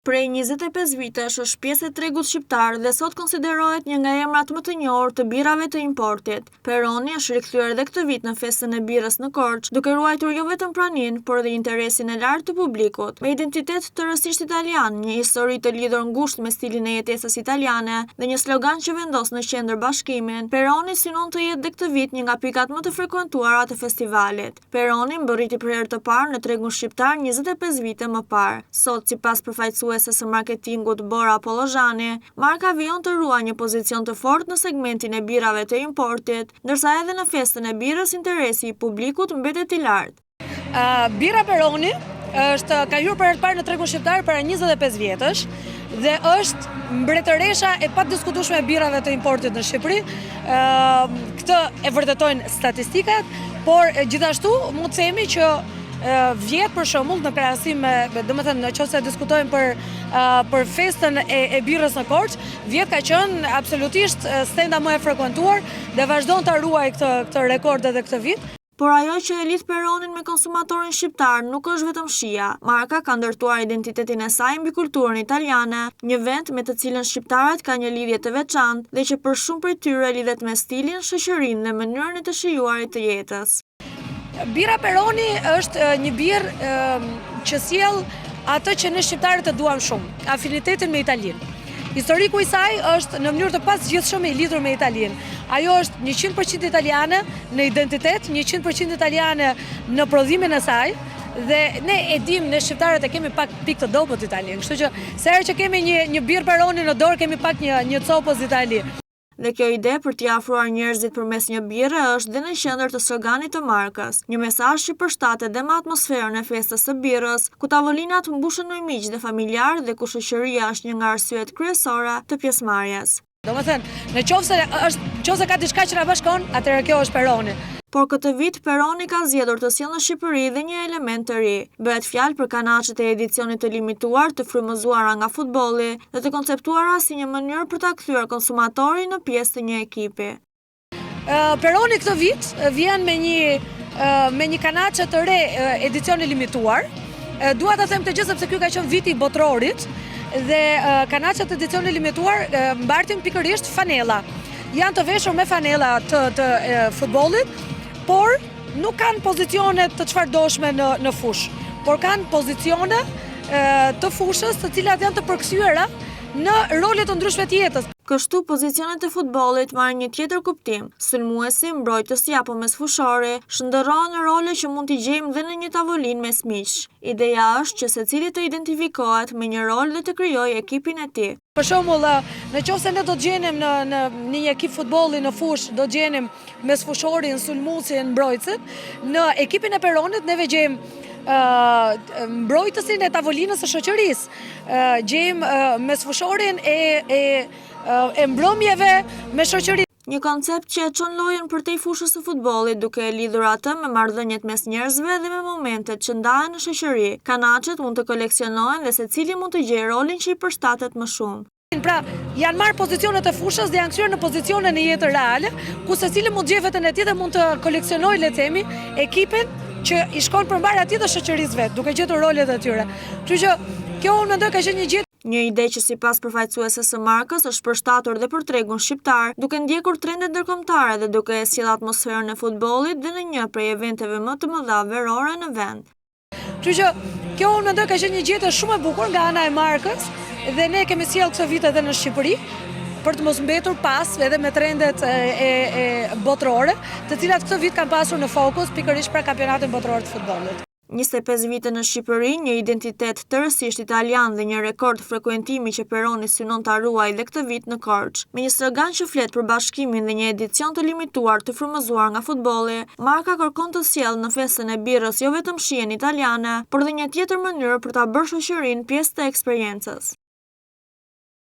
Prej 25 vitesh është pjesë e tregut shqiptar dhe sot konsiderohet një nga emrat më të njohur të birrave të importit. Peroni është rikthyer edhe këtë vit në festën e birrës në Korçë, duke ruajtur jo vetëm praninë, por edhe interesin e lartë të publikut. Me identitet të rësisht italian, një histori të lidhur ngushtë me stilin e jetesës italiane dhe një slogan që vendos në qendër bashkimin, Peroni synon të jetë dhe këtë vit një nga pikat më të frekuentuara të festivalit. Peroni mbërriti për herë të parë në tregun shqiptar 25 vite më parë. Sot, sipas përfaqësuesve së marketingut Bora Pollozhani, marka vijon të ruaj një pozicion të fortë në segmentin e birrave të importit, ndërsa edhe në festën e birrës interesi i publikut mbetet i lartë. Birra Peroni ka hyrë për herë të parë në tregun shqiptar para 25 vjetësh dhe është mbretëresha e padiskutueshme e birrave të importit në Shqipëri. Këtë e vërtetojnë statistikat, por gjithashtu mund të themi që vjet për shembull në krahasim me, domethënë nëse diskutojmë për festën e birrës në Korçë, vjet ka qenë absolutisht stenda më e frekuentuar dhe vazhdon ta ruaj këtë rekord edhe këtë vit. Por ajo që e lidh Peronin me konsumatorin shqiptar nuk është vetëm shija. Marka ka ndërtuar identitetin e saj mbi kulturën italiane, një vend me të cilën shqiptarët kanë një lidhje të veçantë dhe që për shumë prej tyre lidhet me stilin, shoqërinë dhe mënyrën e të shijuarit të jetës. Birra Peroni është një birrë që sjell atë që ne shqiptarët e duam shumë, afinitetin me Italinë. Historiku i saj është në mënyrë të pasgjithshme i lidhur me Italinë. Ajo është 100% italiane në identitet, 100% italiane në prodhimin e saj, dhe ne e dim, ne shqiptarët e kemi pak pikë të dobët Italinë. Kështu që sa herë që kemi një birrë Peroni në dorë, kemi pak një copës Itali. Dhe kjo ide për t'i afruar njerëzit përmes një birre është dhe në qendër të sloganit të markës, një mesazh që përshtatet edhe me atmosferën e festës së birrës, ku tavolinat mbushen me miq dhe familjar dhe ku shoqëria është një nga arsyet kryesore të pjesëmarrjes. Domethënë, nëse ka diçka që na bashkon, atëherë kjo është Peroni. Por këtë vit Peroni ka zgjedhur të sjellë në Shqipëri dhe një element të ri. Bëhet fjalë për kanaçet e edicionit të limituar të frymëzuara nga futbolli dhe të konceptuara si një mënyrë për ta kthyer konsumatorin në pjesë të një ekipi. Peroni këtë vit vjen me një kanaçe të re edicioni limituar. Dua ta them të gjë sepse ky ka qenë viti i botrorit dhe kanaçet e edicionit limituar mbartin pikërisht fanella. Janë të veshur me fanella të futbollit, por nuk kanë pozicione të çfarëdoshme në fushë, por kanë pozicione të fushës të cilat janë të përkthyera në role të ndryshme të jetës. Kështu pozicionet e futbollit marrin një tjetër kuptim. Sulmuesi, mbrojtësi apo mesfushori shndërrohen në role që mund t'i gjejmë dhe në një tavolinë mes miq. Ideja është që secili të identifikohet me një rol dhe të krijojë ekipin e tij. Për shembull, nëse ne do të gjenim në një ekip futbolli në fushë, do të gjenim mesfushorin, sulmuesin, mbrojtësin. Në ekipin e Peronit neve gjejmë mbrojtësin e tavolinës së shoqërisë, gjejmë mesfushorin e mbrëmjeve me shoqëri. Një koncept që e çon lojën përtej fushës së futbollit duke e lidhur atë me marrëdhëniet mes njerëzve dhe me momentet që ndahen në shoqëri. Kanaçet mund të koleksionohen dhe secili mund të gjejë rolin që i përshtatet më shumë. Pra, janë marrë pozicionet e fushës dhe janë kthyer në pozicione në jetën reale, ku secili mund gjejë veten e tij dhe mund të koleksionojë, le të themi, ekipin që i shkon përmbar atij të shoqërisë vet, duke gjetur rolet e tyre. Kështu që kjo unë mendoj ka qenë një gjë. Një ide që sipas përfaqësuesës së markës është përshtatur dhe për tregun shqiptar, duke ndjekur trendet ndërkombëtare dhe duke e sjellë atmosferën e futbollit dhe në një prej eventeve më të mëdha verore në vend. Kështu që kjo unë mendoj ka qenë një gjë shumë e bukur nga ana e markës dhe ne kemi sjellë këtë vit edhe në Shqipëri për të mos mbetur pas edhe me trendet botërore, të cilat këtë vit kanë pasur në fokus pikërisht për kampionatin botror të futbollit. 25 vite në Shqipëri, një identitet tërësisht italian dhe një rekord frekuentimi që Peroni synon ta ruajë dhe këtë vit në Korçë. Me një slogan që flet për bashkimin dhe një edicion të limituar të frymëzuar nga futbolli, marka kërkon të sjellë në festën e birrës jo vetëm shijen italiane, por dhe një tjetër mënyrë për ta bërë shoqërinë pjesë të eksperiencës.